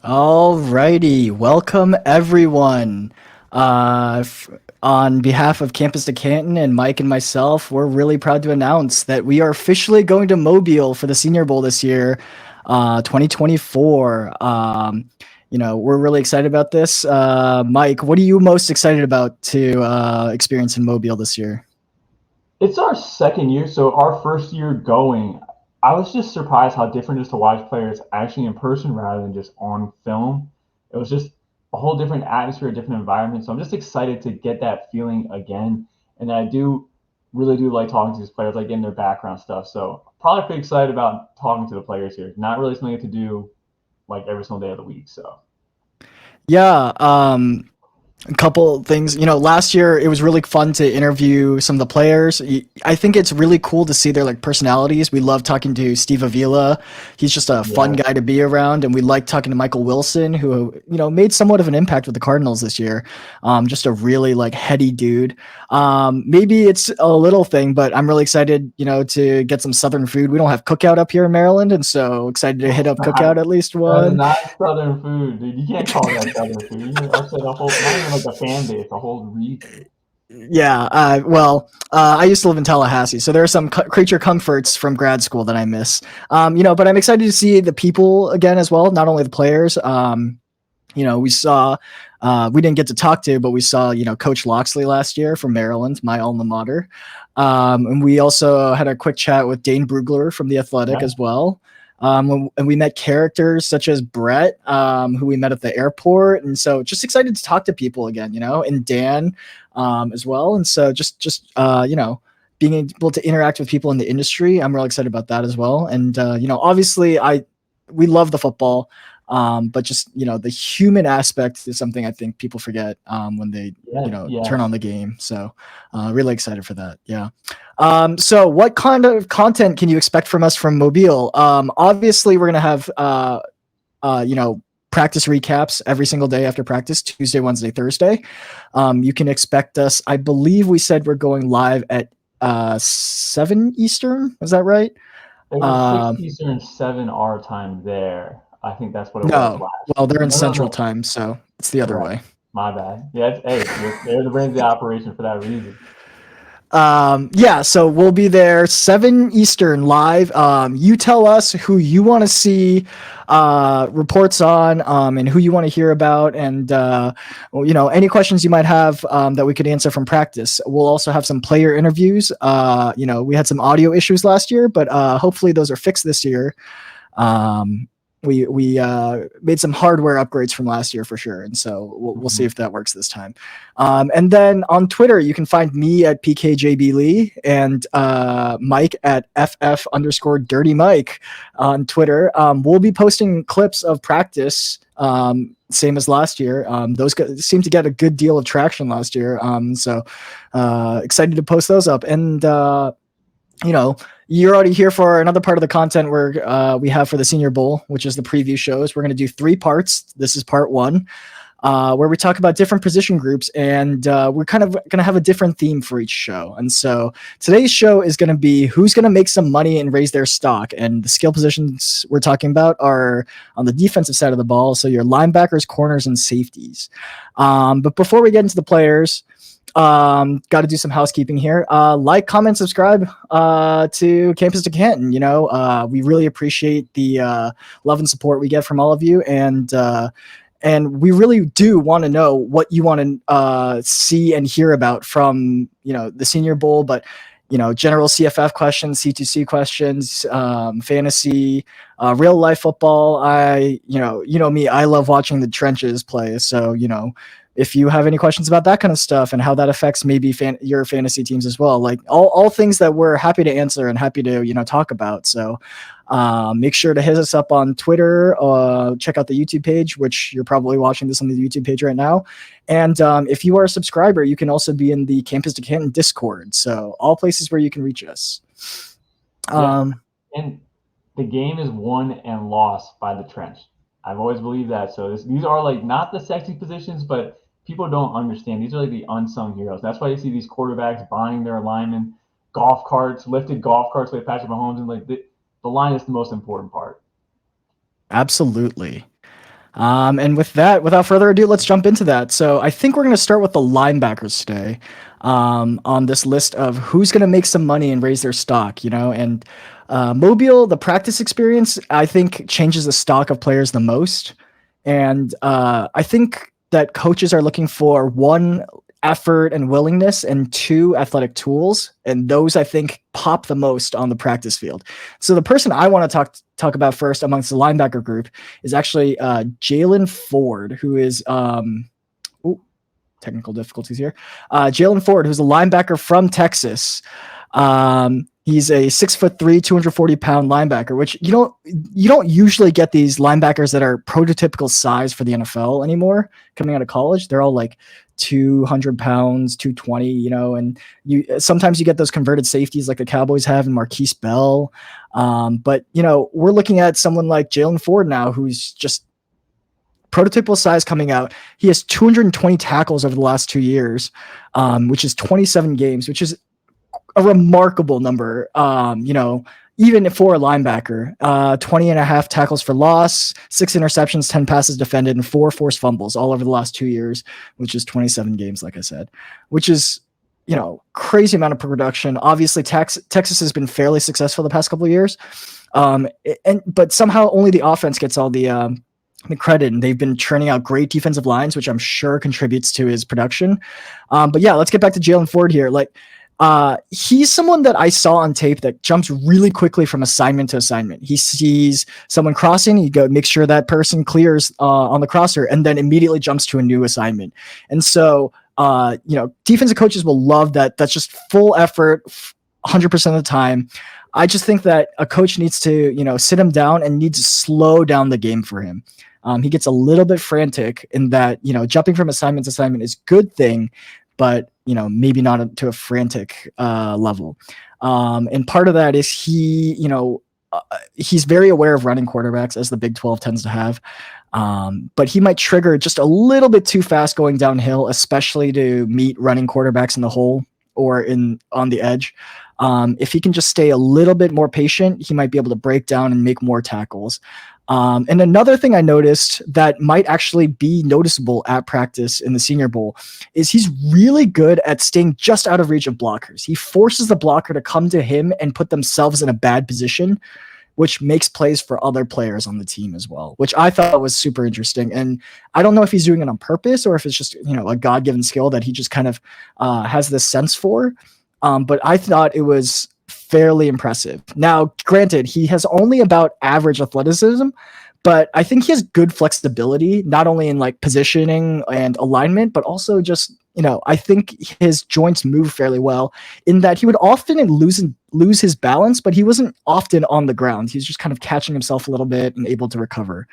Alrighty, welcome everyone. On behalf of Campus to Canton and Mike and myself, we're really proud to announce that we are officially going to Mobile for the Senior Bowl this year, 2024. We're really excited about this. Mike, what are you most excited about to experience in Mobile this year? It's our second year, so our first year going, I was just surprised how different it is to watch players actually in person rather than just on film. It was just a whole different atmosphere, a different environment. So I'm just excited to get that feeling again. And I do really do like talking to these players, like getting their background stuff. So probably pretty excited about talking to the players here. Not really something to do like every single day of the week. So Yeah, a couple things. Last year it was really fun to interview some of the players. I think it's really cool to see their like personalities. We love talking to Steve Avila. He's just a fun yeah, guy to be around, and we like talking to Michael Wilson, who made somewhat of an impact with the Cardinals this year. Just a really like heady dude. Maybe it's a little thing, but I'm really excited, to get some Southern food. We don't have Cookout up here in Maryland, and so excited to hit that's up not Cookout at least that's one. not Southern food, dude. You can't call that Southern food. You can upset a whole, not even like a fan base, a whole region. Yeah, I used to live in Tallahassee, so there are some creature comforts from grad school that I miss. But I'm excited to see the people again as well, not only the players. We saw, we didn't get to talk to, but we saw, Coach Loxley last year from Maryland, my alma mater. And we also had a quick chat with Dane Brugler from The Athletic Yeah. as well. And we met characters such as Brett, who we met at the airport. And so just excited to talk to people again, and Dan as well. And so being able to interact with people in the industry, I'm really excited about that as well. And, obviously we love the football. But just the human aspect is something I think people forget when they Yes, turn on yes. the game. So really excited for that. Yeah. So what kind of content can you expect from us from Mobile? Obviously, we're gonna have uh, you know practice recaps every single day after practice, Tuesday, Wednesday, Thursday. You can expect us. I believe we said we're going live at 7 Eastern. Is that right? It was six Um, Eastern, seven our time there. I think that's what it was no, last well, year. they're in No, no, Central no. Time, so it's the other Correct. way. My bad. Yeah, hey, they're the brains of the operation for that reason. Yeah, so we'll be there 7 Eastern live. You tell us who you want to see reports on, and who you want to hear about, and any questions you might have that we could answer from practice. We'll also have some player interviews. We had some audio issues last year, but hopefully those are fixed this year. Um, we made some hardware upgrades from last year for sure, and so we'll see Mhm. if that works this time. And then on Twitter, you can find me at PKJBLee and Mike at FF _Dirty Mike on Twitter. We'll be posting clips of practice. Same as last year. Those seemed to get a good deal of traction last year. So excited to post those up. And you're already here for another part of the content where we have for the Senior Bowl, which is the preview shows. We're going to do 3 parts. This is part one, where we talk about different position groups, and we're kind of going to have a different theme for each show. And so today's show is going to be who's going to make some money and raise their stock. And the skill positions we're talking about are on the defensive side of the ball. So your linebackers, corners, and safeties. But before we get into the players, got to do some housekeeping here. Like, comment, subscribe to Campus to Canton. We really appreciate the love and support we get from all of you, and we really do want to know what you want to see and hear about from the Senior Bowl, but general CFF questions, C2C questions, fantasy, real life football. Me, I love watching the trenches play. So if you have any questions about that kind of stuff and how that affects maybe your fantasy teams as well, like all things that we're happy to answer and happy to talk about. So make sure to hit us up on Twitter. Check out the YouTube page, which you're probably watching this on the YouTube page right now. And if you are a subscriber, you can also be in the Campus to Canton Discord. So all places where you can reach us. Yeah, Um, and the game is won and lost by the trench. I've always believed that. So these are like not the sexy positions, but people don't understand. These are like the unsung heroes. That's why you see these quarterbacks buying their linemen, golf carts, lifted golf carts like Patrick Mahomes, and like the line is the most important part. Absolutely. And with that, without further ado, let's jump into that. So I think we're going to start with the linebackers today, on this list of who's going to make some money and raise their stock, and Mobile, the practice experience, I think changes the stock of players the most. And I think that coaches are looking for one, effort and willingness, and two, athletic tools. And those I think pop the most on the practice field. So the person I want to talk about first amongst the linebacker group is actually Jalen Ford, who is technical difficulties here. Jalen Ford, who's a linebacker from Texas. He's a 6'3", 240-pound linebacker, which you don't usually get these linebackers that are prototypical size for the NFL anymore coming out of college. They're all like 200 pounds, 220, and sometimes you get those converted safeties like the Cowboys have and Marquise Bell. But we're looking at someone like Jalen Ford now, who's just prototypical size coming out. He has 220 tackles over the last 2 years, which is 27 games, which is a remarkable number, even for a linebacker. 20 and a half tackles for loss, 6 interceptions, 10 passes defended, and 4 forced fumbles all over the last 2 years, which is 27 games, like I said, which is, crazy amount of production. Obviously, Texas has been fairly successful the past couple of years. But somehow only the offense gets all the credit, and they've been churning out great defensive lines, which I'm sure contributes to his production. But yeah, let's get back to Jalen Ford here. He's someone that I saw on tape that jumps really quickly from assignment to assignment. He sees someone crossing, he go make sure that person clears on the crosser, and then immediately jumps to a new assignment. And so, defensive coaches will love that. That's just full effort, 100% of the time. I just think that a coach needs to, sit him down and needs to slow down the game for him. He gets a little bit frantic in that, jumping from assignment to assignment is a good thing, but maybe not to a frantic level. And part of that is he's very aware of running quarterbacks, as the Big 12 tends to have. But he might trigger just a little bit too fast going downhill, especially to meet running quarterbacks in the hole or on the edge. If he can just stay a little bit more patient, he might be able to break down and make more tackles. And another thing I noticed that might actually be noticeable at practice in the Senior Bowl is he's really good at staying just out of reach of blockers. He forces the blocker to come to him and put themselves in a bad position, which makes plays for other players on the team as well, which I thought was super interesting. And I don't know if he's doing it on purpose or if it's just, a God-given skill that he just kind of has this sense for. But I thought it was fairly impressive. Now, granted, he has only about average athleticism, but I think he has good flexibility, not only in positioning and alignment, but also just, I think his joints move fairly well in that he would often lose his balance, but he wasn't often on the ground. He's just kind of catching himself a little bit and able to recover.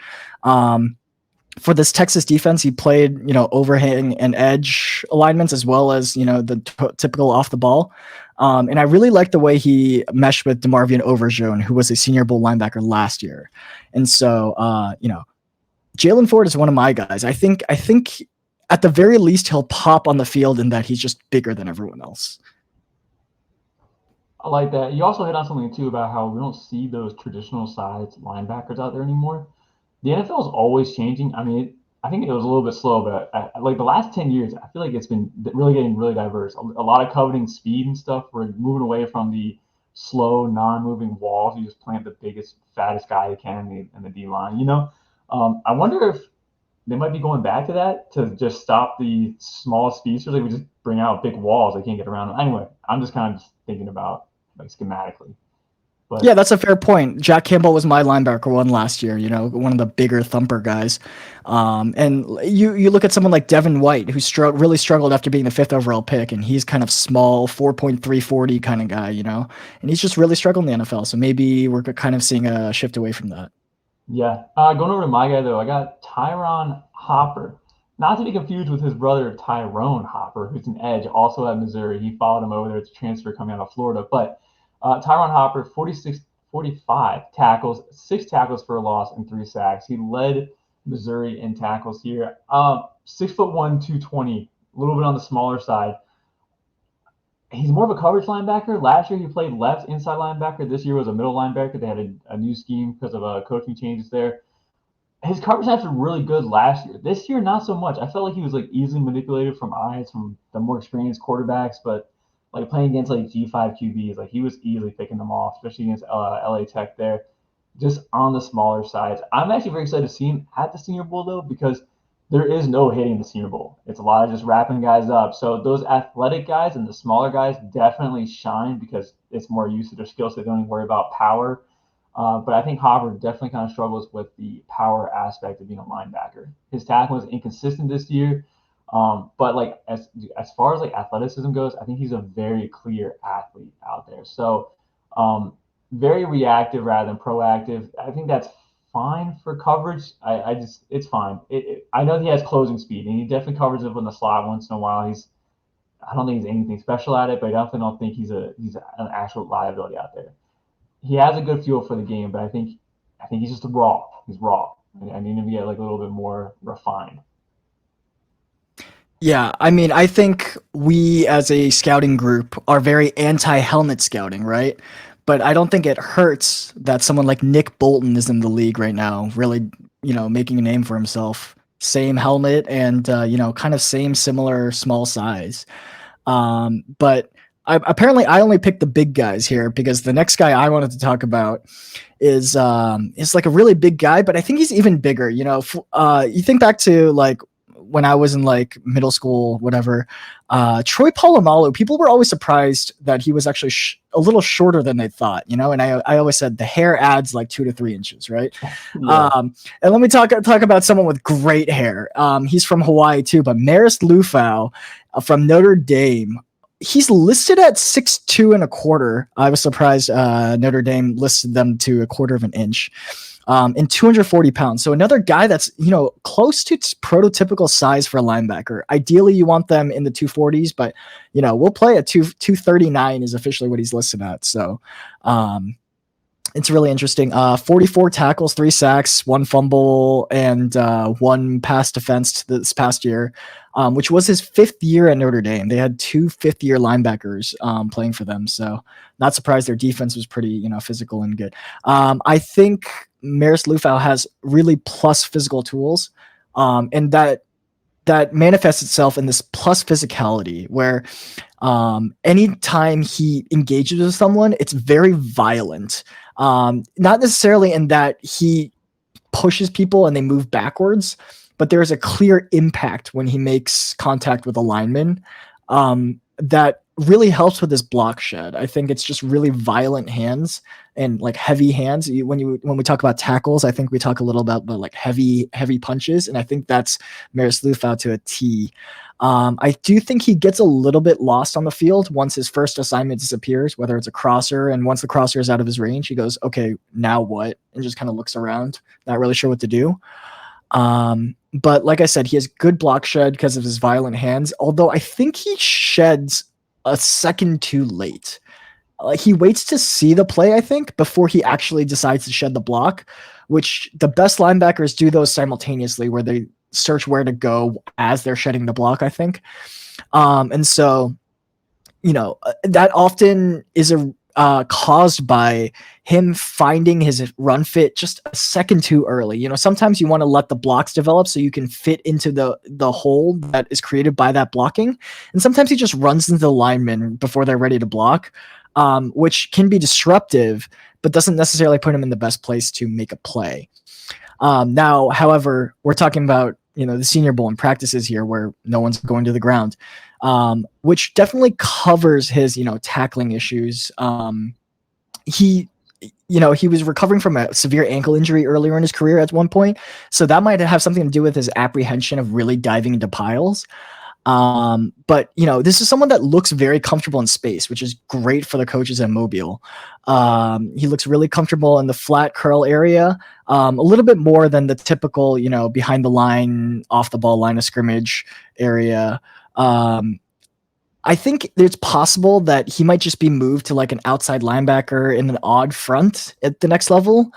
For this Texas defense, he played, overhang and edge alignments as well as, the typical off the ball. And I really like the way he meshed with DeMarvion Overshown, who was a Senior Bowl linebacker last year. And so, Jalen Ford is one of my guys. I think at the very least, he'll pop on the field in that he's just bigger than everyone else. I like that. You also hit on something too about how we don't see those traditional size linebackers out there anymore. The NFL is always changing. I mean, I think it was a little bit slow, but like the last 10 years, I feel like it's been really getting really diverse. A lot of coveting speed and stuff. We're moving away from the slow, non-moving walls. You just plant the biggest, fattest guy you can in the D line. I wonder if they might be going back to that to just stop the small speedsters. Like we just bring out big walls they can't get around. Anyway, I'm just kind of thinking about schematically. But yeah, that's a fair point. Jack Campbell was my linebacker one last year, one of the bigger thumper guys. And you look at someone like Devin White, who really struggled after being the 5th overall pick, and he's kind of small, 4.340 kind of guy, and he's just really struggled in the NFL. So maybe we're kind of seeing a shift away from that. Yeah. Going over to my guy, though, I got Tyron Hopper. Not to be confused with his brother, Tyrone Hopper, who's an edge, also at Missouri. He followed him over there to transfer coming out of Florida. But Tyron Hopper, 45 tackles, 6 tackles for a loss, and 3 sacks. He led Missouri in tackles here. 6'1", 220, a little bit on the smaller side. He's more of a coverage linebacker. Last year he played left inside linebacker. This year was a middle linebacker. They had a new scheme because of coaching changes there. his coverage snaps were really good last year. This year, not so much. I felt like he was like easily manipulated from eyes from the more experienced quarterbacks, but like playing against like G5 QBs, like he was easily picking them off, especially against LA Tech there, just on the smaller sides. I'm actually very excited to see him at the Senior Bowl though, because there is no hitting the Senior Bowl. It's a lot of just wrapping guys up. So those athletic guys and the smaller guys definitely shine because it's more used to their skills. So they don't even worry about power. But I think Hopper definitely kind of struggles with the power aspect of being a linebacker. His tackling was inconsistent this year. But like as far as like athleticism goes, I think he's a very clear athlete out there. So very reactive rather than proactive. I think that's fine for coverage. I just it's fine. I know he has closing speed and he definitely covers it in the slot once in a while. I don't think he's anything special at it, but I definitely don't think he's an actual liability out there. He has a good feel for the game, but I think he's just raw. He's raw. I need him to get like a little bit more refined. Yeah, I mean, I think we as a scouting group are very anti-helmet scouting, right? But I don't think it hurts that someone like Nick Bolton is in the league right now, really, making a name for himself. Same helmet and kind of same similar small size. But apparently I only picked the big guys here because the next guy I wanted to talk about is like a really big guy, but I think he's even bigger. You think back to like when I was in like middle school, whatever. Troy Polamalu, people were always surprised that he was actually a little shorter than they thought, and I always said the hair adds like 2 to 3 inches, right? Yeah. And let me talk about someone with great hair. He's from Hawaii too, but Maris Lufau from Notre Dame. He's listed at 6'2 1/4. I was surprised Notre Dame listed them to 1/4 of an inch. And 240 pounds. So another guy that's, close to prototypical size for a linebacker. Ideally, you want them in the 240s, but, we'll play at 239 is officially what he's listed at. So it's really interesting. 44 tackles, 3 sacks, 1 fumble, and 1 pass defense this past year, which was his 5th year at Notre Dame. They had 2 fifth-year linebackers playing for them, so not surprised their defense was pretty, physical and good. I think Maris Lufau has really plus physical tools, and that manifests itself in this plus physicality where anytime he engages with someone, it's very violent. Not necessarily in that he pushes people and they move backwards, but there's a clear impact when he makes contact with a lineman that really helps with his block shed. I think it's just really violent hands and like heavy hands. When we talk about tackles, I think we talk a little about the like heavy punches, and I think that's Maris Lufau to a T. I do think he gets a little bit lost on the field once his first assignment disappears, whether it's a crosser, and once the crosser is out of his range, he goes, okay, now what? And just kind of looks around, not really sure what to do. But like I said, he has good block shed because of his violent hands, although I think he sheds a second too late. Like he waits to see the play, I think, before he actually decides to shed the block, which the best linebackers do those simultaneously where they search where to go as they're shedding the block, I think. And so, that often is caused by him finding his run fit just a second too early. Sometimes you want to let the blocks develop so you can fit into the hole that is created by that blocking. And sometimes he just runs into the lineman before they're ready to block, which can be disruptive, but doesn't necessarily put him in the best place to make a play. Now, however, we're talking about, the Senior Bowl and practices here where no one's going to the ground, which definitely covers his, tackling issues. He was recovering from a severe ankle injury earlier in his career at one point. So that might have something to do with his apprehension of really diving into piles. But this is someone that looks very comfortable in space, which is great for the coaches at Mobile. He looks really comfortable in the flat curl area, a little bit more than the typical, behind the line, off the ball line of scrimmage area. I think it's possible that he might just be moved to like an outside linebacker in an odd front at the next level,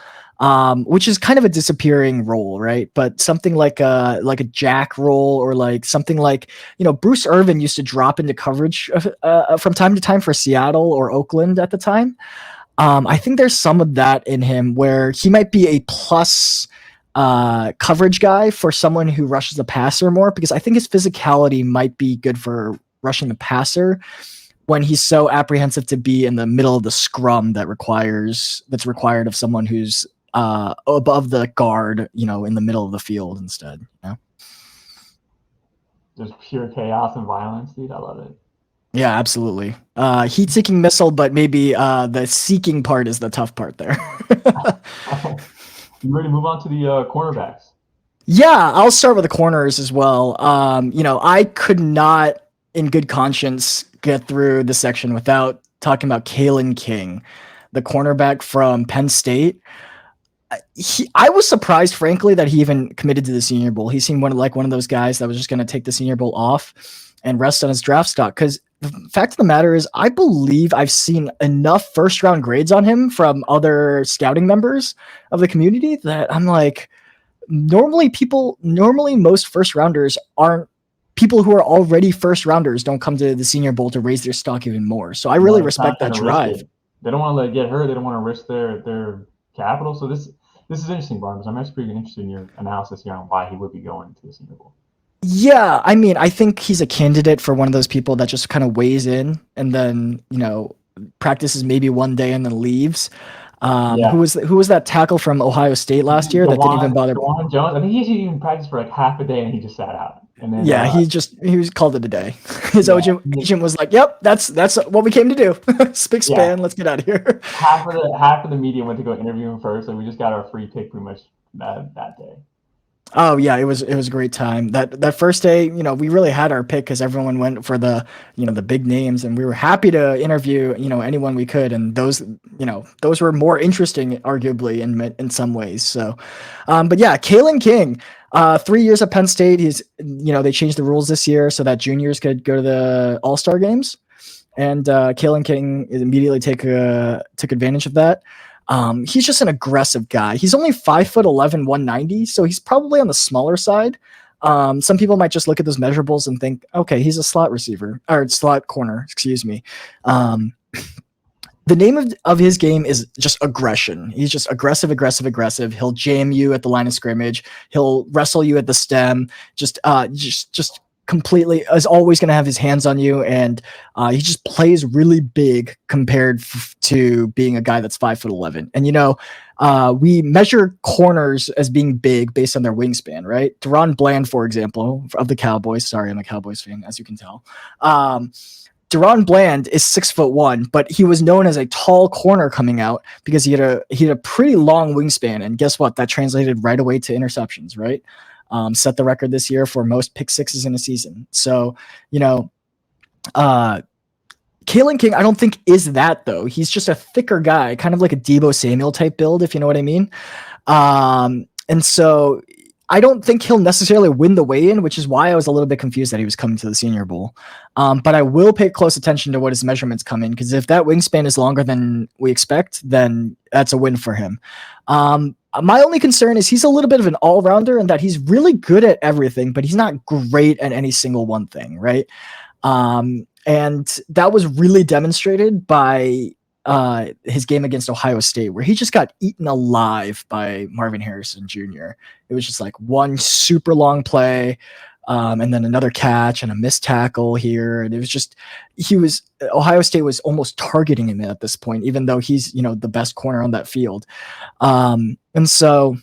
which is kind of a disappearing role, right? But something like a jack role, or like something like, Bruce Irvin used to drop into coverage from time to time for Seattle or Oakland at the time. I think there's some of that in him where he might be a plus coverage guy for someone who rushes the passer more, because I think his physicality might be good for rushing the passer when he's so apprehensive to be in the middle of the scrum that's required of someone who's above the guard, in the middle of the field instead. Just pure chaos and violence, dude. I love it. Yeah, absolutely. Heat-seeking missile, but maybe the seeking part is the tough part there. You ready to move on to the cornerbacks? Yeah, I'll start with the corners as well. I could not, in good conscience, get through the section without talking about Kalen King, the cornerback from Penn State. I was surprised, frankly, that he even committed to the Senior Bowl. He seemed one of those guys that was just going to take the Senior Bowl off and rest on his draft stock. Because the fact of the matter is, I believe I've seen enough first round grades on him from other scouting members of the community that I'm like, normally most first rounders aren't people who are already first rounders, don't come to the Senior Bowl to raise their stock even more. So I really respect that drive. They don't want to get hurt. They don't want to risk their capital. So this is interesting, Barnabas. I'm actually pretty interested in your analysis here on why he would be going to the Senior Bowl. Yeah, I mean, I think he's a candidate for one of those people that just kind of weighs in and then, practices maybe one day and then leaves. Yeah. Who was that tackle from Ohio State last year that didn't even bother? Dewan Jones. I think he even practiced for like half a day and he just sat out. And then yeah, he was called it a day. His agent was like, "Yep, that's what we came to do. Spick span, let's get out of here." Half of the media went to go interview him first, and we just got our free pick pretty much that day. Oh yeah, it was a great time. That first day, we really had our pick because everyone went for the the big names, and we were happy to interview anyone we could, and those were more interesting, arguably in some ways. So, but yeah, Kalen King, 3 years at Penn State. He's they changed the rules this year so that juniors could go to the All-Star games, and Kalen King immediately took advantage of that. He's just an aggressive guy. He's only 5'11", 190, so he's probably on the smaller side. Some people might just look at those measurables and think, okay, he's a slot receiver or slot corner, excuse me. The name of his game is just aggression. He's just aggressive. He'll jam you at the line of scrimmage. He'll wrestle you at the stem. Just completely is always going to have his hands on you, and he just plays really big compared to being a guy that's 5'11". And we measure corners as being big based on their wingspan, right? Deron Bland, for example, of the Cowboys. Sorry, I'm a Cowboys fan, as you can tell. Deron Bland is 6'1", but he was known as a tall corner coming out because he had a pretty long wingspan, and guess what? That translated right away to interceptions, right? Set the record this year for most pick sixes in a season. So, Kalen King, I don't think is that though. He's just a thicker guy, kind of like a Deebo Samuel type build, if you know what I mean. And so I don't think he'll necessarily win the weigh-in, which is why I was a little bit confused that he was coming to the Senior Bowl. But I will pay close attention to what his measurements come in, because if that wingspan is longer than we expect, then that's a win for him. My only concern is he's a little bit of an all-rounder in that he's really good at everything, but he's not great at any single one thing, right? And that was really demonstrated by his game against Ohio State, where he just got eaten alive by Marvin Harrison Jr. It was just like one super long play, and then another catch and a missed tackle here. And it was just, Ohio State was almost targeting him at this point, even though he's, the best corner on that field. And so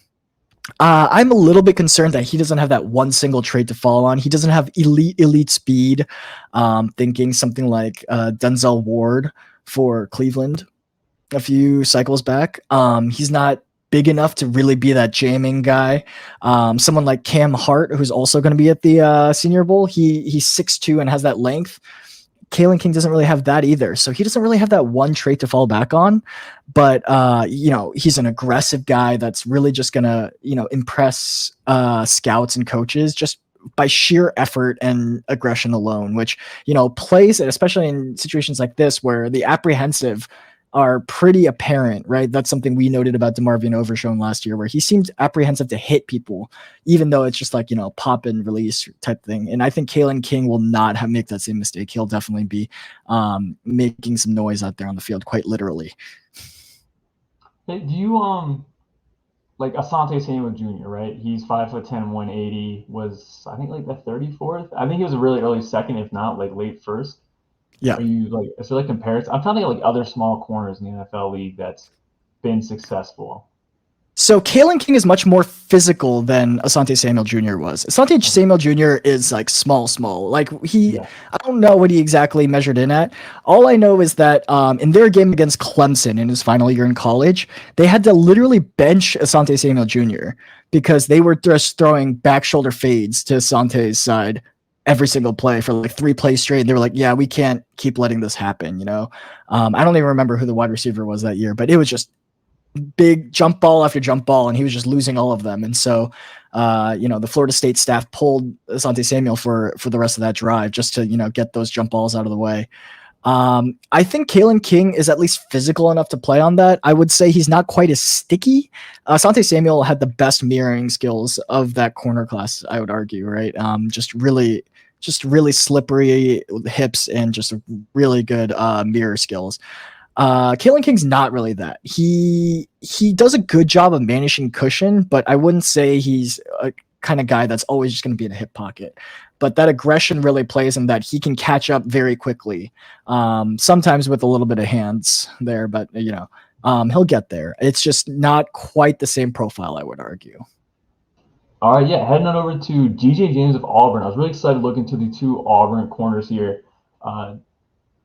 I'm a little bit concerned that he doesn't have that one single trait to fall on. He doesn't have elite speed. Thinking something like Denzel Ward for Cleveland a few cycles back. He's not big enough to really be that jamming guy. Someone like Cam Hart, who's also going to be at the Senior Bowl, he's 6'2" and has that length. Kalen King doesn't really have that either. So he doesn't really have that one trait to fall back on. But, he's an aggressive guy that's really just going to, impress scouts and coaches just by sheer effort and aggression alone, which, plays, especially in situations like this where the apprehensive are pretty apparent, right? That's something we noted about DeMarvion Overshown last year, where he seemed apprehensive to hit people, even though it's just like, pop and release type thing. And I think Kalen King will not make that same mistake. He'll definitely be making some noise out there on the field, quite literally. Hey, do you like Asante Samuel Jr., right? He's 5'10", 180, was I think like the 34th. I think he was a really early second, if not like late first. Yeah. Are you like is there like comparison? I'm trying to think of like other small corners in the NFL league that's been successful. So Kalen King is much more physical than Asante Samuel Jr. was. Asante Okay. Samuel Jr. is like small. Like Yes. I don't know what he exactly measured in at. All I know is that in their game against Clemson in his final year in college, they had to literally bench Asante Samuel Jr. because they were just throwing back shoulder fades to Asante's side every single play for like 3 plays straight. And they were like, yeah, we can't keep letting this happen. I don't even remember who the wide receiver was that year, but it was just big jump ball after jump ball, and he was just losing all of them. And so, the Florida State staff pulled Asante Samuel for the rest of that drive just to get those jump balls out of the way. I think Kalen King is at least physical enough to play on that. I would say he's not quite as sticky. Asante Samuel had the best mirroring skills of that corner class, I would argue, right? Just really slippery hips and just really good mirror skills. Kalen King's not really that. He does a good job of managing cushion, but I wouldn't say he's a kind of guy that's always just going to be in a hip pocket. But that aggression really plays in that he can catch up very quickly. Sometimes with a little bit of hands there, but he'll get there. It's just not quite the same profile, I would argue. All right, yeah, heading on over to DJ James of Auburn. I was really excited to look into the two Auburn corners here. Uh,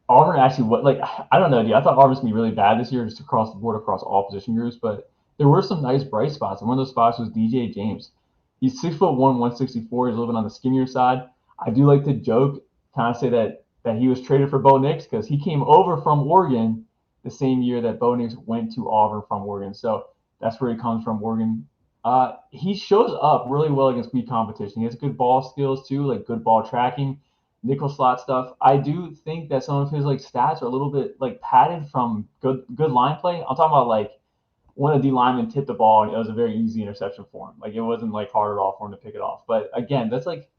Auburn actually, what like I don't know, dude. I thought Auburn's gonna be really bad this year, just across the board, across all position groups. But there were some nice bright spots, and one of those spots was DJ James. He's 6'1", 164. He's a little bit on the skinnier side. I do like to joke, kind of say that he was traded for Bo Nix because he came over from Oregon the same year that Bo Nix went to Auburn from Oregon. So that's where he comes from, Oregon. He shows up really well against weak competition. He has good ball skills too, like good ball tracking, nickel slot stuff. I do think that some of his like stats are a little bit like padded from good line play. I'm talking about like when a D lineman tipped the ball and it was a very easy interception for him. Like it wasn't like hard at all for him to pick it off. But again, that's like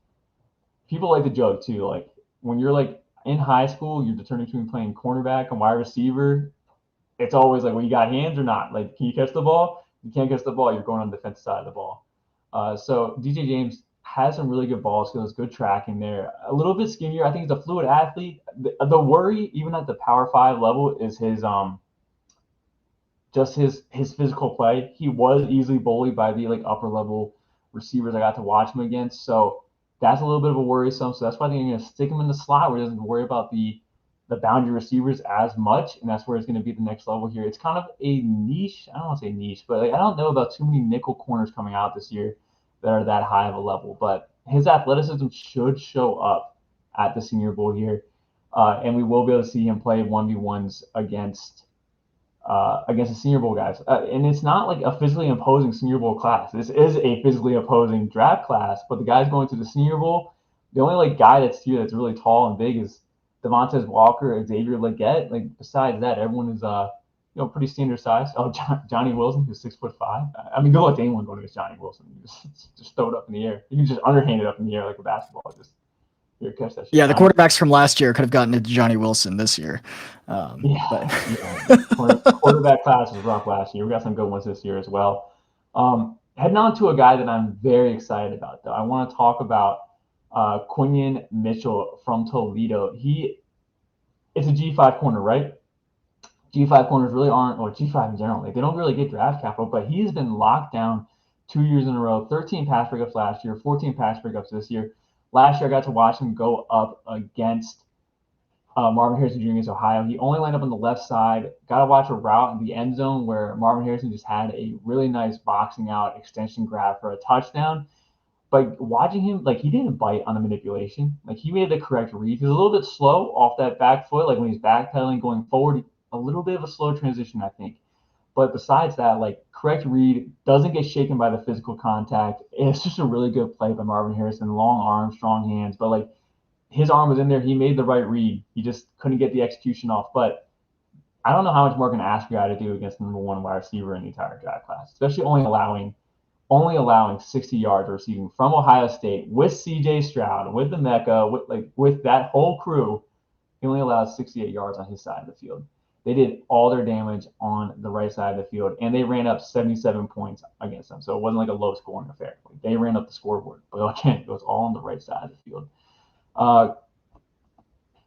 people like to joke too. Like when you're like in high school, you're determined between playing cornerback and wide receiver. It's always like, well, you got hands or not? Like, can you catch the ball? You can't catch the ball, you're going on the defensive side of the ball. So DJ James has some really good ball skills, good tracking there. A little bit skinnier. I think he's a fluid athlete. The worry, even at the Power Five level, is his just his physical play. He was easily bullied by the like upper level receivers I got to watch him against. So that's a little bit of a worrisome. So that's why I think I'm going to stick him in the slot where he doesn't worry about the boundary receivers as much, and that's where it's going to be the next level here. It's kind of a niche. I don't want to say niche, but like, I don't know about too many nickel corners coming out this year that are that high of a level. But his athleticism should show up at the Senior Bowl here, and we will be able to see him play 1v1s against the Senior Bowl guys. And it's not like a physically imposing Senior Bowl class. This is a physically opposing draft class, but the guys going to the Senior Bowl, the only like guy that's here that's really tall and big is Devontae Walker, Xavier Legette. Like besides that, everyone is pretty standard size. Oh, Johnny Wilson, who's 6'5". I mean, go with anyone going against Johnny Wilson. You just throw it up in the air. You can just underhand it up in the air like a basketball. Just here, catch that shit. Yeah, the quarterbacks from last year could have gotten into Johnny Wilson this year. Yeah. Quarterback class was rough last year. We got some good ones this year as well. Heading on to a guy that I'm very excited about, though. I want to talk about Quinion Mitchell from Toledo. It's a G5 corner, right? G5 corners really aren't, or G5 in general, like they don't really get draft capital, but he's been locked down 2 years in a row. 13 pass breakups last year, 14 pass breakups this year. Last year, I got to watch him go up against Marvin Harrison Jr. against Ohio. He only lined up on the left side. Got to watch a route in the end zone where Marvin Harrison just had a really nice boxing out extension grab for a touchdown. But watching him, like he didn't bite on the manipulation. Like he made the correct read. He was a little bit slow off that back foot. Like when he's backpedaling going forward, a little bit of a slow transition, I think. But besides that, like correct read, doesn't get shaken by the physical contact. It's just a really good play by Marvin Harrison. Long arms, strong hands. But like his arm was in there. He made the right read. He just couldn't get the execution off. But I don't know how much more can ask a guy to do against the number one wide receiver in the entire draft class, especially only allowing 60 yards receiving from Ohio State with CJ Stroud, with the Mecca, with that whole crew. He only allowed 68 yards on his side of the field. they did all their damage on the right side of the field, and they ran up 77 points against them. So it wasn't like a low scoring affair. Like, they ran up the scoreboard, but again, it was all on the right side of the field.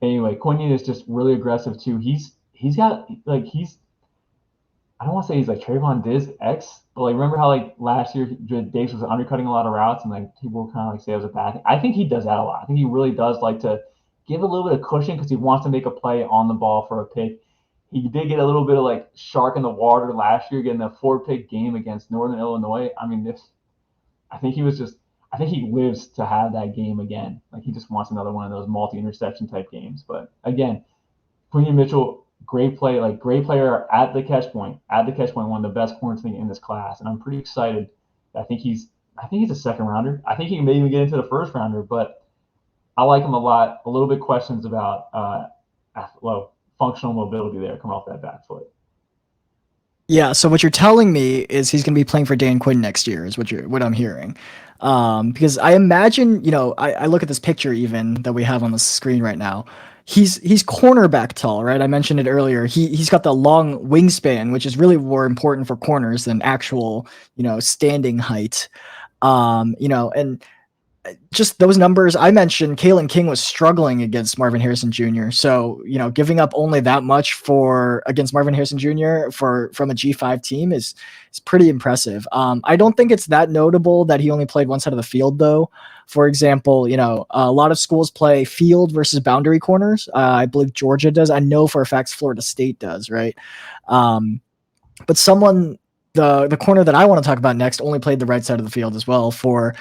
Anyway, Quinion is just really aggressive too. He's got like I don't want to say he's like Trayvon Diggs X, but like remember how like last year Diggs was undercutting a lot of routes and like people kind of like say it was a bad thing. I think he does that a lot. I think he really does like to give a little bit of cushion because he wants to make a play on the ball for a pick. He did get a little bit of like shark in the water last year, getting a 4-pick game against Northern Illinois. I mean, I think he was just. I think he lives to have that game again. Like he just wants another one of those multi-interception type games. But again, Quinion Mitchell, great player at the catch point. One of the best corners in this class, and I'm pretty excited. I think he's a second rounder. I think he can maybe even get into the first rounder, but I like him a lot. A little bit questions about functional mobility there coming off that back foot. Yeah, so what you're telling me is he's going to be playing for Dan Quinn next year, is what I'm hearing. Because I imagine, I look at this picture even that we have on the screen right now. He's cornerback tall, right? I mentioned it earlier. He's got the long wingspan, which is really more important for corners than actual, standing height. And just those numbers I mentioned, Kalen King was struggling against Marvin Harrison Jr. So, giving up only that much against Marvin Harrison Jr. from a G5 team is pretty impressive. I don't think it's that notable that he only played one side of the field though. For example, a lot of schools play field versus boundary corners. I believe Georgia does. I know for a fact Florida State does, right? But the corner that I want to talk about next only played the right side of the field as well for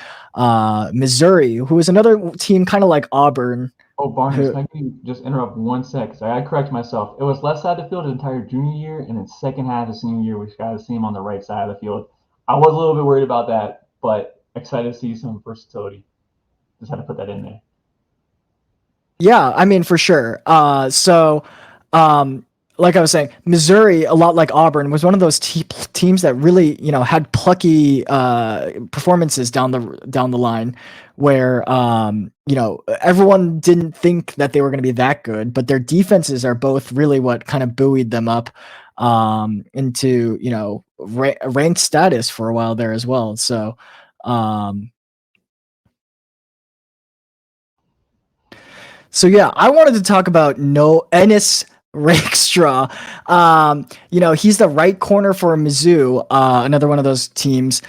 Missouri, who is another team kind of like Auburn. Oh, Barnabas, can I just interrupt 1 sec? Because I correct myself. It was left side of the field the entire junior year, and then second half of senior year, we got to see him on the right side of the field. I was a little bit worried about that, but excited to see some versatility. Just had to put that in there. Yeah, I mean, for sure. Like I was saying, Missouri, a lot like Auburn, was one of those teams that really, had plucky performances down the line, where everyone didn't think that they were going to be that good, but their defenses are both really what kind of buoyed them up into ranked status for a while there as well. So. So yeah, I wanted to talk about Ennis Rakestraw. He's the right corner for Mizzou, another one of those teams.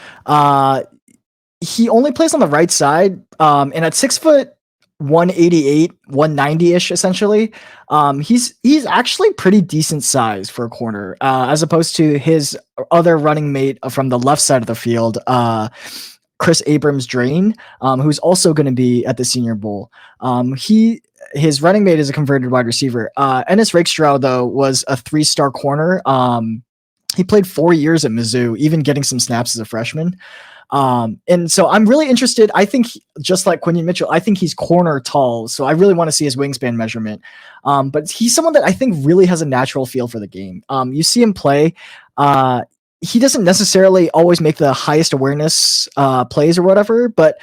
He only plays on the right side, and at 6'188", 190-ish essentially. He's actually pretty decent size for a corner, as opposed to his other running mate from the left side of the field, Chris Abrams-Drain, who's also going to be at the Senior Bowl. His running mate is a converted wide receiver. Ennis Rakestraw, though, was a 3-star corner. He played 4 years at Mizzou, even getting some snaps as a freshman. And so I'm really interested. I think just like Quinion Mitchell, I think he's corner tall. So I really want to see his wingspan measurement. But he's someone that I think really has a natural feel for the game. You see him play. He doesn't necessarily always make the highest awareness plays or whatever, but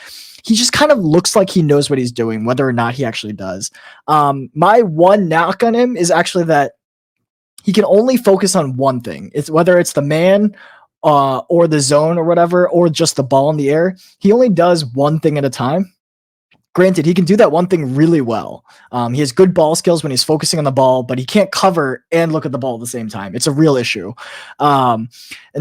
he just kind of looks like he knows what he's doing, whether or not he actually does. My one knock on him is actually that he can only focus on one thing. It's whether it's the man or the zone or whatever, or just the ball in the air. He only does one thing at a time. Granted, he can do that one thing really well. He has good ball skills when he's focusing on the ball, but he can't cover and look at the ball at the same time. It's a real issue. And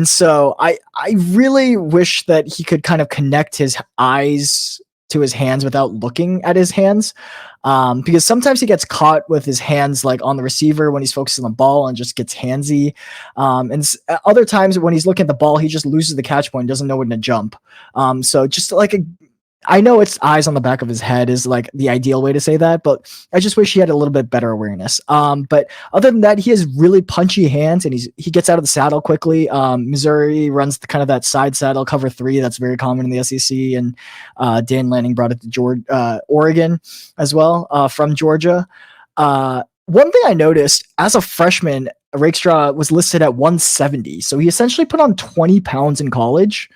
so I really wish that he could kind of connect his eyes to his hands without looking at his hands. Because sometimes he gets caught with his hands like on the receiver when he's focusing on the ball and just gets handsy. And other times when he's looking at the ball, he just loses the catch point, doesn't know when to jump. So just like I know it's eyes on the back of his head is like the ideal way to say that, but I just wish he had a little bit better awareness. But other than that, he has really punchy hands and he gets out of the saddle quickly. Missouri runs kind of that side saddle cover 3 that's very common in the SEC, and Dan Lanning brought it to Oregon as well from Georgia. One thing I noticed as a freshman, Rakestraw was listed at 170, so he essentially put on 20 pounds in college.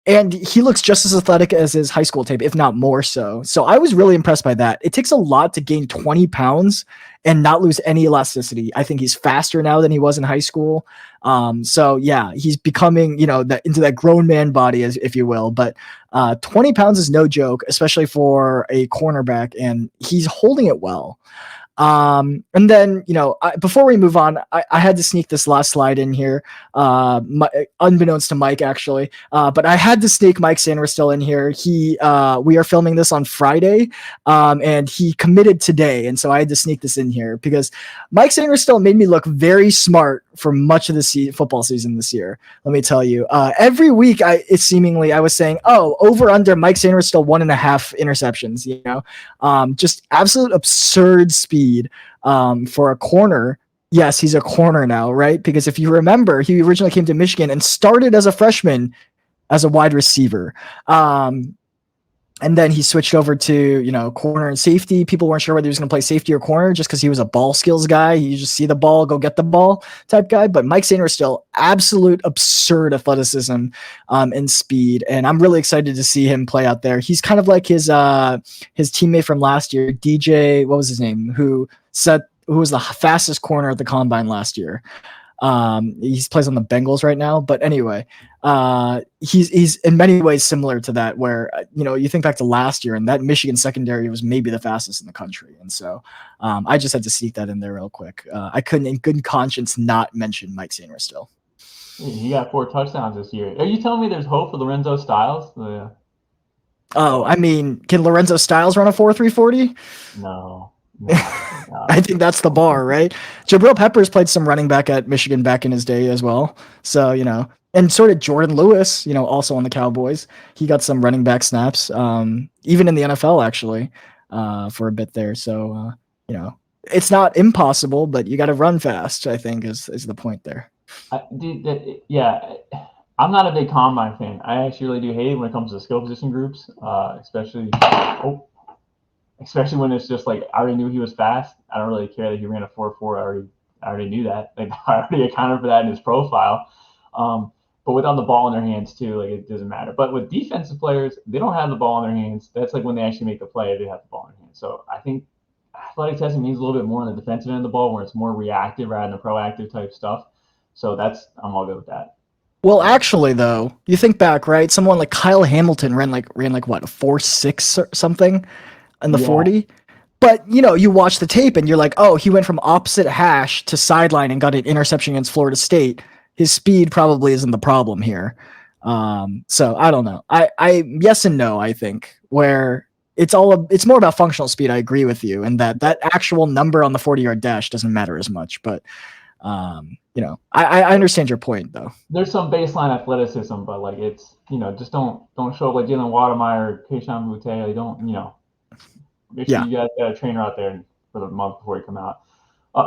And he looks just as athletic as his high school tape, if not more so. So I was really impressed by that. It takes a lot to gain 20 pounds and not lose any elasticity. I think he's faster now than he was in high school. So yeah, he's becoming, into that grown man body, as if you will. But 20 pounds is no joke, especially for a cornerback, and he's holding it well. And then, before we move on, I had to sneak this last slide in here, unbeknownst to Mike, actually. But I had to sneak Mike Sanderstill in here. We are filming this on Friday, and he committed today. And so I had to sneak this in here because Mike Sanderstill made me look very smart for much of the football season this year. Let me tell you, every week I was saying, oh, over under Mike Sanderstill 1.5 interceptions, just absolute absurd speed for a corner. Yes, he's a corner now, right? Because if you remember, he originally came to Michigan and started as a freshman as a wide receiver. And then he switched over to, corner and safety. People weren't sure whether he was going to play safety or corner just because he was a ball skills guy. You just see the ball, go get the ball type guy. But Mike Sanderstill, absolute absurd athleticism and speed. And I'm really excited to see him play out there. He's kind of like his teammate from last year, DJ, what was his name, who was the fastest corner at the combine last year. He plays on the Bengals right now, but anyway, he's in many ways similar to that, where, you think back to last year and that Michigan secondary was maybe the fastest in the country. And so, I just had to sneak that in there real quick. I couldn't in good conscience not mention Mike Sanderstill. He got 4 touchdowns this year. Are you telling me there's hope for Lorenzo Styles? Oh, I mean, can Lorenzo Styles run a 4.340? No. I think that's the bar, right? Jabril Peppers played some running back at Michigan back in his day as well. So, and sort of Jordan Lewis, also on the Cowboys. He got some running back snaps, even in the NFL, actually, for a bit there. So, it's not impossible, but you got to run fast, I think, is the point there. I'm not a big combine fan. I actually really do hate it when it comes to skill position groups, especially when it's just like, I already knew he was fast. I don't really care that he ran a 4.4. I already knew that. Like, I already accounted for that in his profile. But without the ball in their hands too, like, it doesn't matter. But with defensive players, they don't have the ball in their hands. That's like when they actually make the play, they have the ball in their hands. So I think athletic testing means a little bit more on the defensive end of the ball, where it's more reactive rather than proactive type stuff. So I'm all good with that. Well, actually, though, you think back, right? Someone like Kyle Hamilton ran like what, a 4.6 or something in the 40. But, you watch the tape and you're like, oh, he went from opposite hash to sideline and got an interception against Florida State. His speed probably isn't the problem here. So I don't know. I yes and no, I think, where it's more about functional speed. I agree with you. And that actual number on the 40-yard dash doesn't matter as much. But, I understand your point, though. There's some baseline athleticism, but like, it's, just don't show up like Jalen Watermeyer, Keishawn Butte. Like, don't, make sure you guys got a trainer out there for the month before you come out.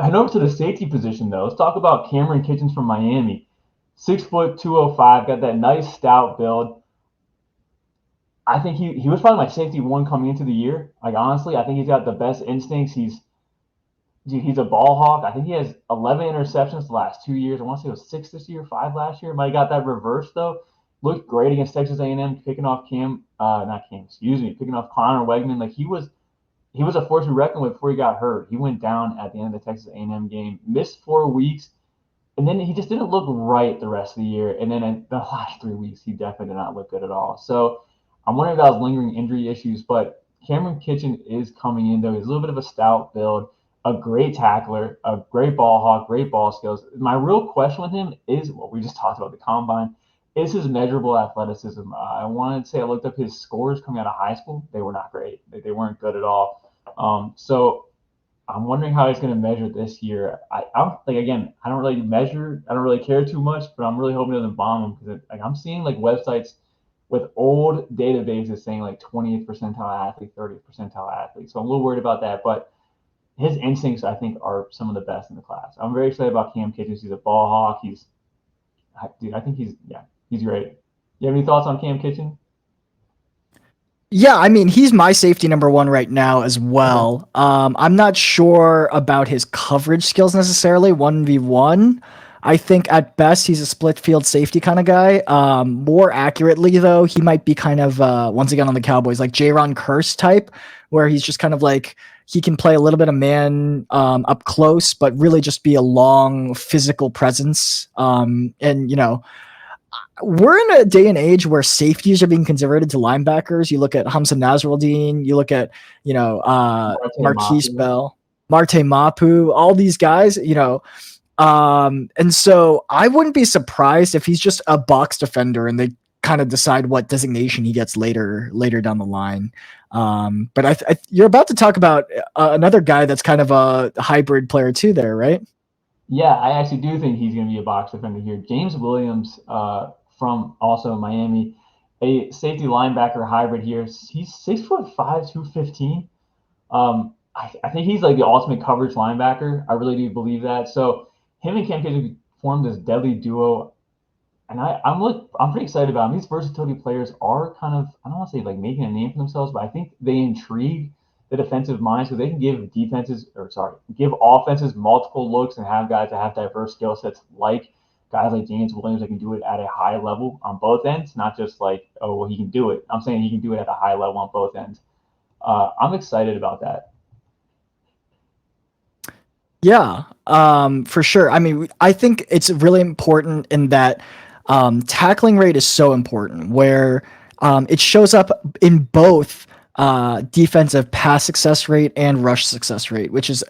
Head over to the safety position, though. Let's talk about Cameron Kitchens from Miami. 6 foot, 205, got that nice stout build. I think he was probably my safety one coming into the year. Like, honestly, I think he's got the best instincts. He's a ball hawk. I think he has 11 interceptions the last 2 years. I want to say it was 6 this year, 5 last year. Might have got that reversed, though. Looked great against Texas A&M, picking off picking off Connor Wegman. Like, he was a force to reckon with before he got hurt. He went down at the end of the Texas A&M game, missed 4 weeks, and then he just didn't look right the rest of the year. And then in the last 3 weeks, he definitely did not look good at all. So I'm wondering if that was lingering injury issues. But Cameron Kitchen is coming in, though. He's a little bit of a stout build, a great tackler, a great ball hawk, great ball skills. My real question with him is what we just talked about, the combine, is his measurable athleticism. I wanted to say I looked up his scores coming out of high school. They were not great. They weren't good at all. So I'm wondering how he's going to measure this year. I'm like, again, I don't really measure. I don't really care too much, but I'm really hoping it doesn't bomb him, because I'm seeing like websites with old databases saying like 20th percentile athlete, 30th percentile athlete. So I'm a little worried about that, but his instincts, I think, are some of the best in the class. I'm very excited about Cam Kitchens. He's a ball hawk. I think he's great. You have any thoughts on Cam Kitchen? Yeah, I mean, he's my safety number one right now as well. I'm not sure about his coverage skills necessarily, 1v1. I think at best he's a split field safety kind of guy. More accurately though, he might be kind of once again on the Cowboys like Jaron Curse type, where he's just kind of like he can play a little bit of man up close, but really just be a long physical presence. And you know, we're in a day and age where safeties are being converted to linebackers. You look at Hamza Nasruddin, you look at, you know, Marquise Bell, Marte Mapu, all these guys, you know. And so I wouldn't be surprised if he's just a box defender and they kind of decide what designation he gets later down the line. But you're about to talk about another guy that's kind of a hybrid player too there, right? Yeah, I actually do think he's going to be a box defender here. James Williams from also Miami, a safety linebacker hybrid here. He's 6'5", 215. I think he's like the ultimate coverage linebacker. I really do believe that. So him and Cam Kid formed this deadly duo, and I'm pretty excited about him. These versatility players are kind of, I don't want to say like making a name for themselves, but I think they intrigue the defensive mind, so they can give offenses multiple looks and have guys that have diverse skill sets, like guys like James Williams that can do it at a high level on both ends, not just like, oh well, he can do it. I'm saying he can do it at a high level on both ends. I'm excited about that. Yeah, for sure. I mean, I think it's really important in that tackling rate is so important, where it shows up in both defensive pass success rate and rush success rate, which is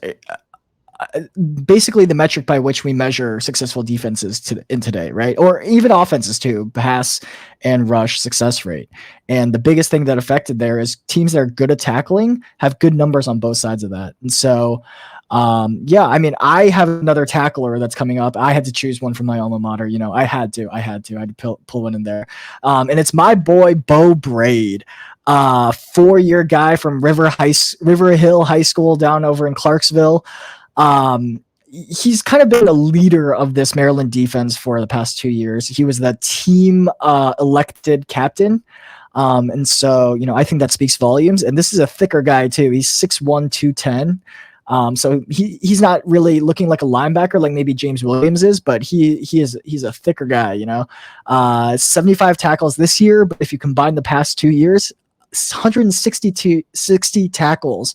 basically the metric by which we measure successful defenses in today, right? Or even offenses too, pass and rush success rate. And the biggest thing that affected there is teams that are good at tackling have good numbers on both sides of that. And so, yeah, I mean, I have another tackler that's coming up. I had to choose one from my alma mater. You know, I had to pull one in there. And it's my boy, Bo Braid. 4-year guy from River Hill High School down over in Clarksville. He's kind of been a leader of this Maryland defense for the past 2 years. He was the team elected captain. And so, you know, I think that speaks volumes. And this is a thicker guy too. He's 6'1", 210. So he's not really looking like a linebacker like maybe James Williams is, but he's a thicker guy, you know. 75 tackles this year, but if you combine the past 2 years, 60 tackles,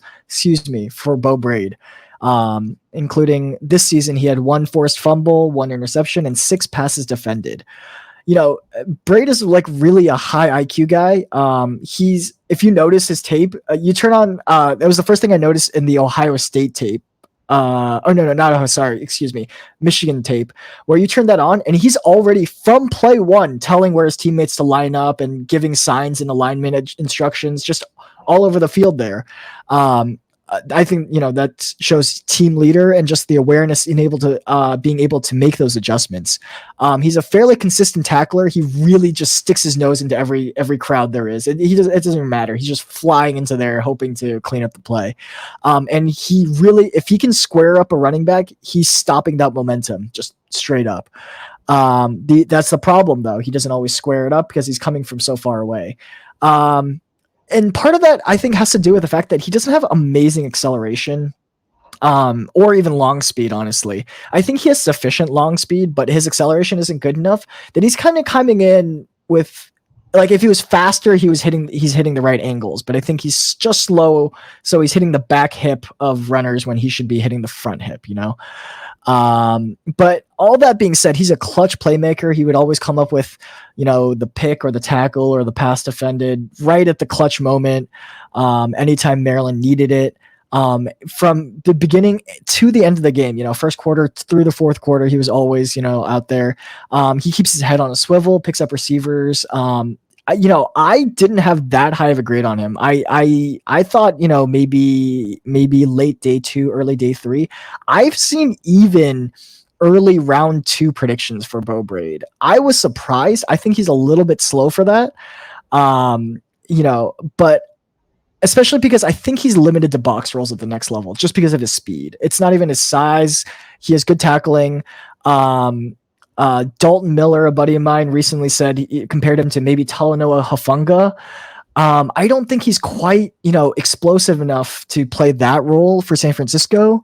for Bo Braid. Including this season, he had 1 forced fumble, 1 interception, and 6 passes defended. You know, Braid is like really a high IQ guy. If you notice his tape, you turn on, that was the first thing I noticed in the Ohio State tape. Michigan tape, where you turn that on and he's already from play 1 telling where his teammates to line up and giving signs and alignment instructions just all over the field there. I think, you know, that shows team leader and just the awareness in being able to make those adjustments. He's a fairly consistent tackler. He really just sticks his nose into every crowd there is. It doesn't even matter. He's just flying into there hoping to clean up the play. And he really, if he can square up a running back, he's stopping that momentum just straight up. That's the problem though. He doesn't always square it up because he's coming from so far away. And part of that, I think, has to do with the fact that he doesn't have amazing acceleration or even long speed, honestly. I think he has sufficient long speed, but his acceleration isn't good enough that he's kind of coming in with, like, if he was faster, he's hitting the right angles, but I think he's just slow, so he's hitting the back hip of runners when he should be hitting the front hip, you know? But all that being said, he's a clutch playmaker. He would always come up with, you know, the pick or the tackle or the pass defended right at the clutch moment. Anytime Maryland needed it, from the beginning to the end of the game, you know, first quarter through the fourth quarter, he was always, you know, out there. He keeps his head on a swivel, picks up receivers. You know, I didn't have that high of a grade on him. I thought, you know, maybe late day 2, early day 3. I've seen even early round 2 predictions for Bo Braid. I was surprised. I think he's a little bit slow for that. You know, but especially because I think he's limited to box rolls at the next level just because of his speed. It's not even his size. He has good tackling. Dalton Miller, a buddy of mine, recently said he compared him to maybe Talanoa Hufanga. I don't think he's quite, you know, explosive enough to play that role for San Francisco.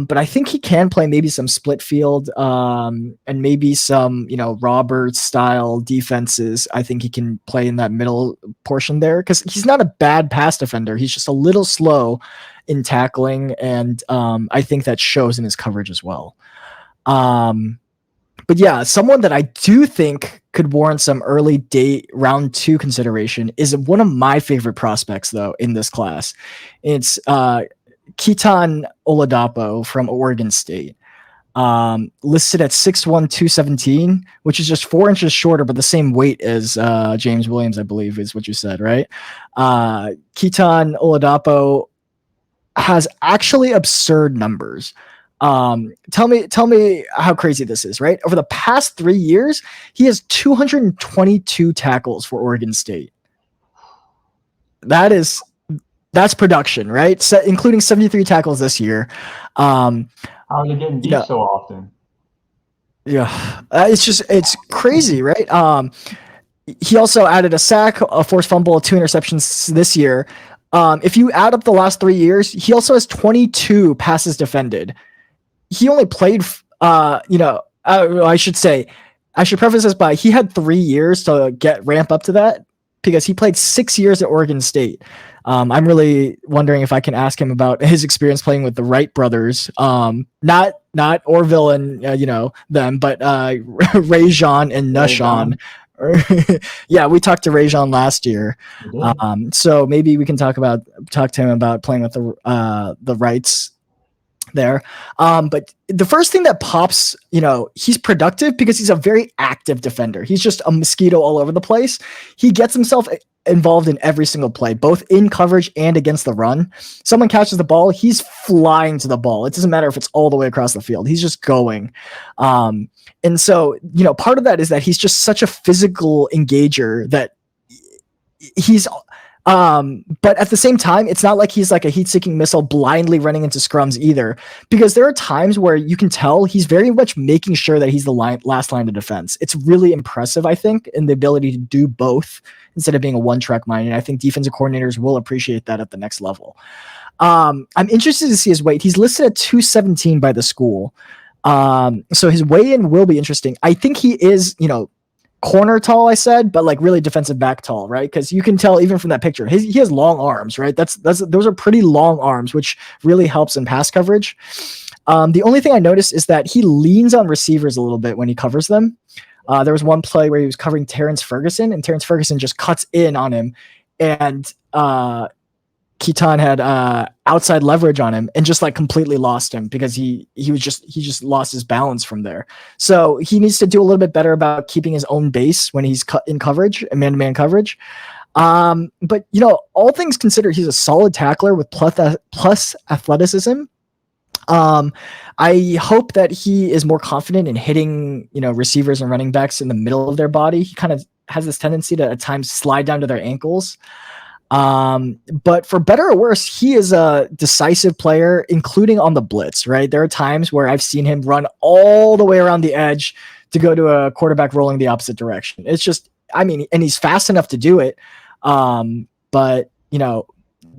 But I think he can play maybe some split field, and maybe some, Roberts style defenses. I think he can play in that middle portion there because he's not a bad pass defender. He's just a little slow in tackling, and I think that shows in his coverage as well. But yeah, someone that I do think could warrant some early date round 2 consideration is one of my favorite prospects, though, in this class. It's Keaton Oladapo from Oregon State, listed at 6'1", 217, which is just 4 inches shorter, but the same weight as James Williams, I believe, is what you said, right? Keaton Oladapo has actually absurd numbers. Tell me how crazy this is, right? Over the past 3 years, he has 222 tackles for Oregon State. That's production, right? Including 73 tackles this year. How are they getting deep so often? Yeah, it's crazy, right? He also added a sack, a forced fumble, 2 interceptions this year. If you add up the last 3 years, he also has 22 passes defended. He only played, I should preface this by he had 3 years to ramp up to that because he played 6 years at Oregon State. I'm really wondering if I can ask him about his experience playing with the Wright brothers, not Orville and them, but Rajon and Nushan. Yeah, we talked to Rajon last year, so maybe we can talk to him about playing with the Wrights there. But the first thing that pops, he's productive because he's a very active defender. He's just a mosquito all over the place. He gets himself involved in every single play, both in coverage and against the run. Someone catches the ball, he's flying to the ball. It doesn't matter if it's all the way across the field. He's just going. And so, part of that is that he's just such a physical engager that he's but at the same time, it's not like he's like a heat-seeking missile blindly running into scrums either, because there are times where you can tell he's very much making sure that he's the last line of defense. It's really impressive, I think, in the ability to do both instead of being a one-track mind, and I think defensive coordinators will appreciate that at the next level. I'm interested to see his weight. He's listed at 217 by the school, so his weigh-in will be interesting. I think he is, corner tall, I said, but like really defensive back tall, right? Because you can tell even from that picture, he has long arms, right? Those are pretty long arms, which really helps in pass coverage. The only thing I noticed is that he leans on receivers a little bit when he covers them. There was one play where he was covering Terrence Ferguson, and Terrence Ferguson just cuts in on him, and Keaton had outside leverage on him and just like completely lost him because he just lost his balance from there. So he needs to do a little bit better about keeping his own base when he's in coverage, man-to-man coverage. But all things considered, he's a solid tackler with plus athleticism. I hope that he is more confident in hitting, receivers and running backs in the middle of their body. He kind of has this tendency to at times slide down to their ankles. But for better or worse, he is a decisive player, including on the blitz, right? There are times where I've seen him run all the way around the edge to go to a quarterback rolling the opposite direction. It's just, and he's fast enough to do it. But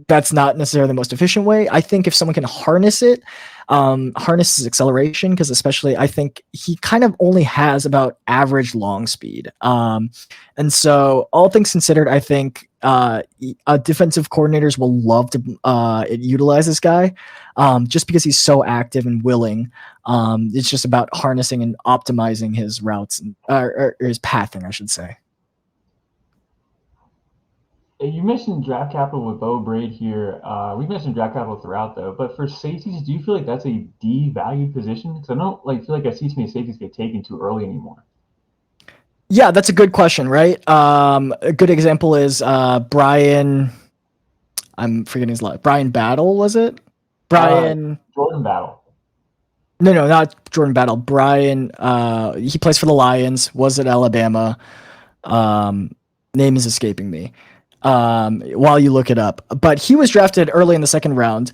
that's not necessarily the most efficient way. I think if someone can harness it, harness his acceleration, because especially I think he kind of only has about average long speed. And so all things considered, I think defensive coordinators will love to utilize this guy just because he's so active and willing. It's just about harnessing and optimizing his routes or his pathing, I should say. You mentioned draft capital with Bo Braid here. We've mentioned draft capital throughout, though. But for safeties, do you feel like that's a devalued position? Because I don't feel like I see too many safeties get taken too early anymore. Yeah, that's a good question, right? A good example is Brian. I'm forgetting his last. Brian Battle, was it? Jordan Battle. No, not Jordan Battle. Brian. He plays for the Lions. Was at Alabama. Name is escaping me. While you look it up, but he was drafted early in the second round.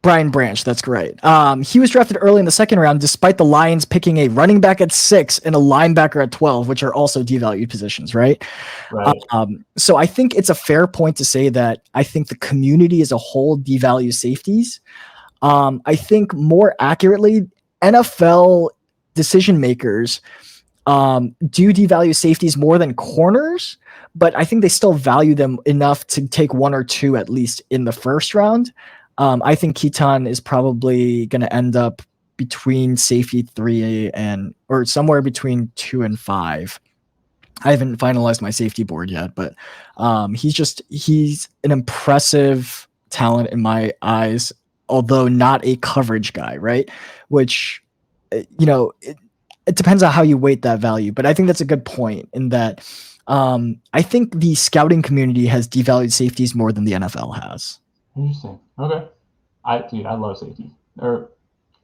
Brian Branch, that's great. He was drafted early in the second round, despite the Lions picking a running back at 6 and a linebacker at 12, which are also devalued positions, right? Right. So I think it's a fair point to say that I think the community as a whole devalues safeties. I think more accurately, NFL decision makers do devalue safeties more than corners, but I think they still value them enough to take one or two at least in the first round. I think Keaton is probably going to end up between safety 3 and or somewhere between 2 and 5. I haven't finalized my safety board yet, but he's an impressive talent in my eyes, although not a coverage guy, right? Which it depends on how you weight that value, but I think that's a good point in that I think the scouting community has devalued safeties more than the NFL has. Interesting. Okay. I love safety. Or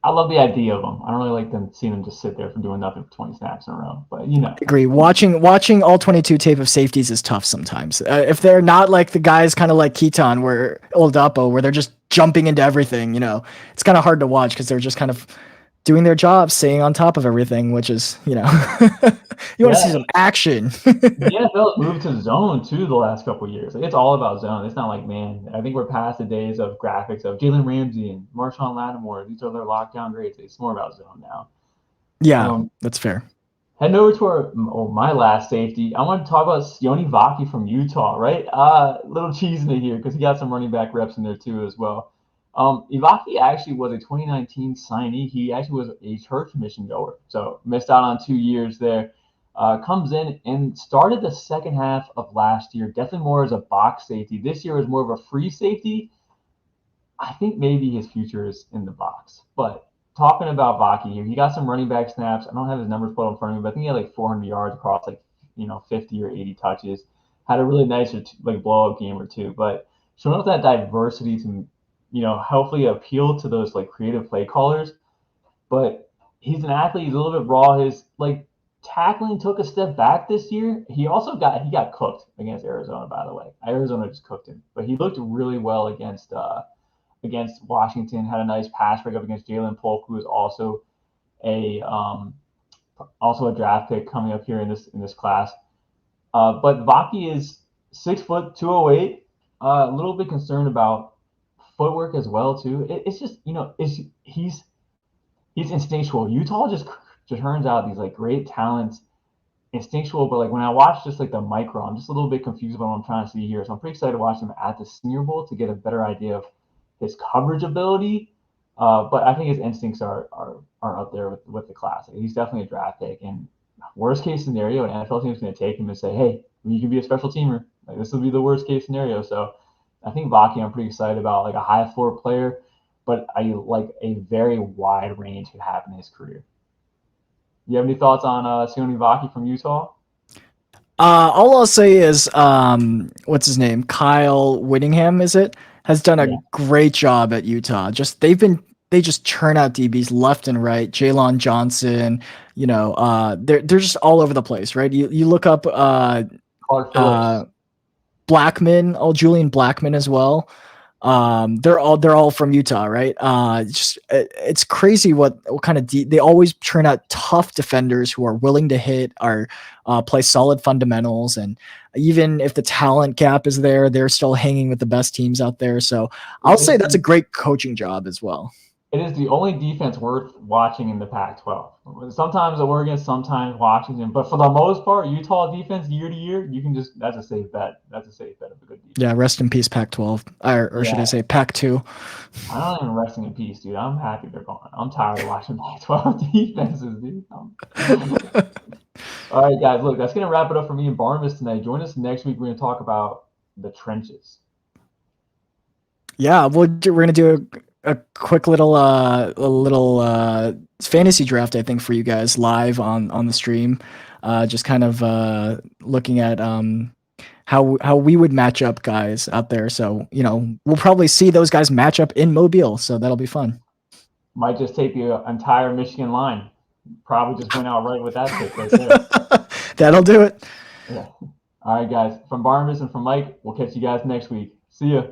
I love the idea of them. I don't really like them seeing them just sit there for doing nothing for 20 snaps in a row. But I agree. Watching all 22 tape of safeties is tough sometimes. If they're not like the guys kind of like Keaton, where Oladapo, where they're just jumping into everything, it's kind of hard to watch because they're just kind of doing their job, staying on top of everything, which is, you want to see some action. The NFL has moved to zone too the last couple of years. Like, it's all about zone. It's not like, man, I think we're past the days of graphics of Jalen Ramsey and Marshawn Lattimore. These are their lockdown grades. It's more about zone now. Yeah, that's fair. Heading over to my last safety, I want to talk about Sione Vaki from Utah, right? Little cheese in it here because he got some running back reps in there too as well. Ivaki actually was a 2019 signee. He actually was a church mission goer, so missed out on 2 years there. Comes in and started the second half of last year, definitely more as a box safety. This year was more of a free safety. I think maybe his future is in the box. But talking about Vaki here, he got some running back snaps. I don't have his numbers put in front of me, but I think he had like 400 yards across 50 or 80 touches. Had a really nice blow up game or two, but showing off that diversity to hopefully appeal to those like creative play callers. But he's an athlete. He's a little bit raw. His tackling took a step back this year. He got cooked against Arizona, by the way. Arizona just cooked him, but he looked really well against Washington. Had a nice pass breakup against Jalen Polk, who is also a draft pick coming up here in this class. But Vaki is 6 foot 208. A little bit concerned about footwork as well too. It's just he's instinctual. Utah just turns out these great talents, instinctual. But when I watch just the micro, I'm just a little bit confused about what I'm trying to see here. So I'm pretty excited to watch him at the Senior Bowl to get a better idea of his coverage ability. But I think his instincts are up there with the class. He's definitely a draft pick. And worst case scenario, an NFL team is going to take him and say, hey, you can be a special teamer. This will be the worst case scenario. So I think Vaki, I'm pretty excited about a high floor player, but I like a very wide range could happen in his career. You have any thoughts on Sione Vaki from Utah? All I'll say is, what's his name? Kyle Whittingham, is it? Has done a great job at Utah. They just churn out DBs left and right. Jalen Johnson, they're just all over the place, right? You look up Clark Phillips. Blackman, Julian Blackman as well. They're all from Utah, right? It's crazy what kind of they always churn out tough defenders who are willing to hit, play solid fundamentals, and even if the talent gap is there, they're still hanging with the best teams out there. So I'll say that's a great coaching job as well. It is the only defense worth watching in the Pac-12. Sometimes Oregon, sometimes Washington, but for the most part, Utah defense year to year, that's a safe bet. That's a safe bet of a good defense. Yeah, rest in peace, Pac-12, or should I say Pac-2? I'm not even resting in peace, dude. I'm happy they're gone. I'm tired of watching Pac-12 defenses, dude. All right, guys, look, that's gonna wrap it up for me and Barnabas tonight. Join us next week. We're gonna talk about the trenches. Yeah, we're gonna do a quick little fantasy draft, I think, for you guys live on the stream. Just kind of looking at how we would match up guys out there. So we'll probably see those guys match up in Mobile. So that'll be fun. Might just take the entire Michigan line. Probably just went out right with that pick right there. That'll do it. Yeah. All right, guys. From Barnabas and from Mike, we'll catch you guys next week. See ya.